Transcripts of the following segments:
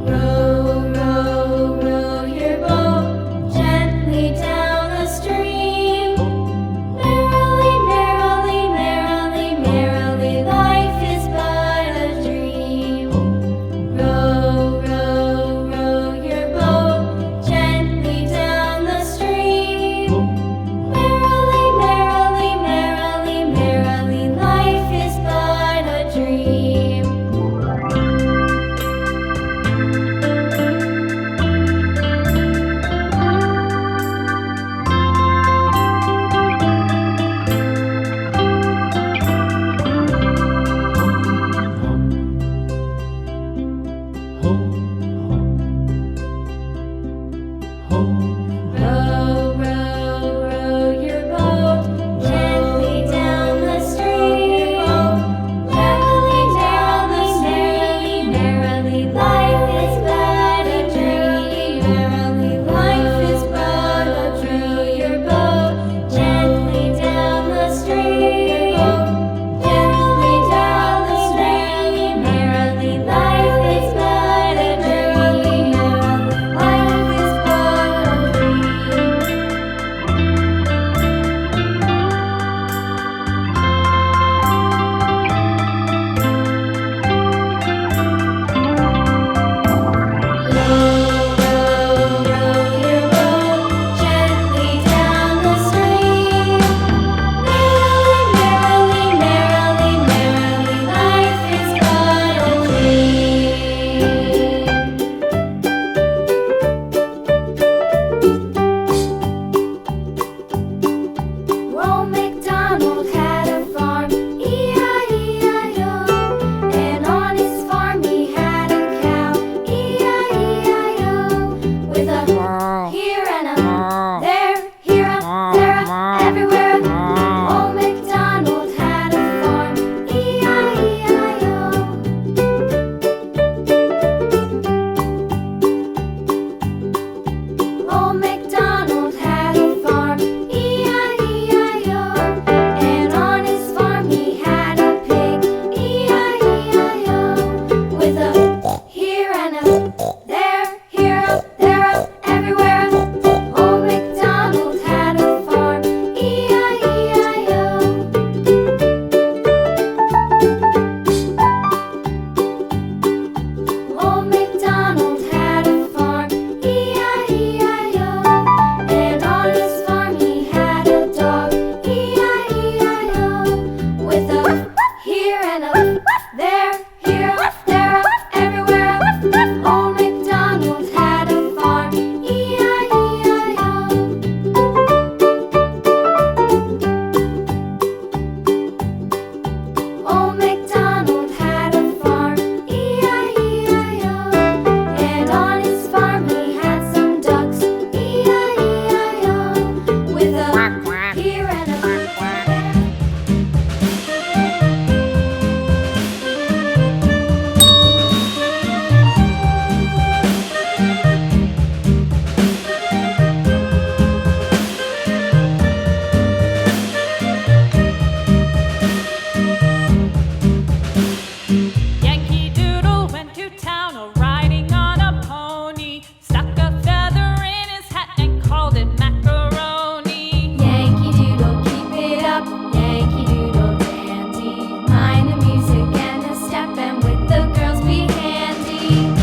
Row, row, row your boat gently down the stream. Merrily, merrily, merrily, merrily, life is but a dream. Row, row, row your boat gently down the stream. Merrily, merrily, merrily, merrily, life is but a dream. Row, row, row your boat gently down the stream. Merrily, merrily, merrily, life is but a dream. Merrily, life is but a dream. Your boat gently down the stream. Gently down the stream. Merrily, life is but a dream. Merrily, life is but a dream. Row, row, row your boat gently down the stream. Merrily, merrily, merrily, life is but a dream. Old MacDonald had a farm, E-I-E-I-O. And on his farm he had a cow, E-I-E-I-O. With a here and a there, here a, there a, everywhere a. Old MacDonald had a farm, E-I-E-I-O. Old MacDonald had a farm, E-I-E-I-O. And on his farm he had a pig, E-I-E-I-O. With a here and a there, here a, there a, everywhere a. Old MacDonald had a farm, E-I-E-I-O. Old MacDonald had a farm, E-I-E-I-O. And on his farm he had a dog, E-I-E-I-O. With a here and a there, here a, there a, everywhere a. Old MacDonald had a farm, E-I-E-I-O. Old MacDonald had a farm, E-I-E-I-O. And on his farm he had some ducks, E-I-E-I-O. With a here and a there. Yankee Doodle went to town riding on a pony, stuck a feather in his hat and called it macaroni. Yankee Doodle, keep it up, Yankee Doodle dandy. Mind the music and the step, and with the girls be handy.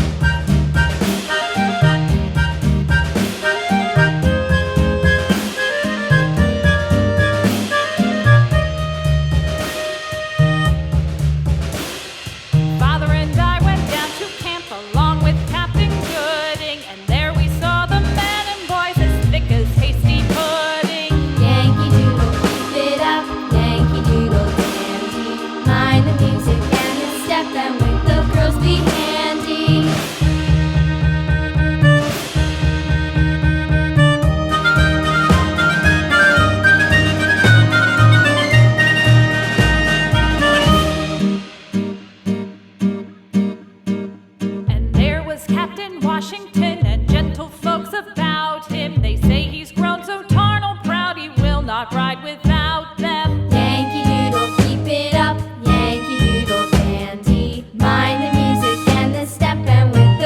Father and I went down to camp along with Captain Gooding, and there we saw the men and boys as thick as hasty pudding. Yankee Doodle, keep it up, Yankee Doodle dandy. Mind the music and the step, and with the girls be handy. And there was Captain Washington and gentle folks about him. They say he's grown so tarnal proud he will not ride without them. Yankee Doodle, keep it up, Yankee Doodle dandy. Mind the music and the step, and with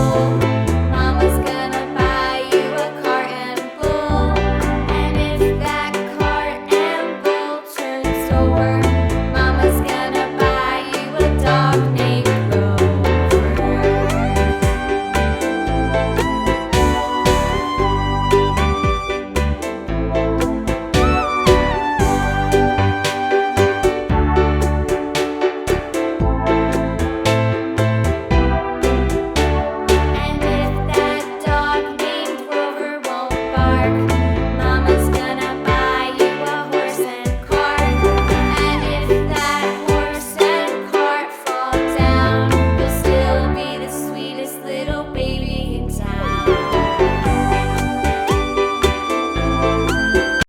home.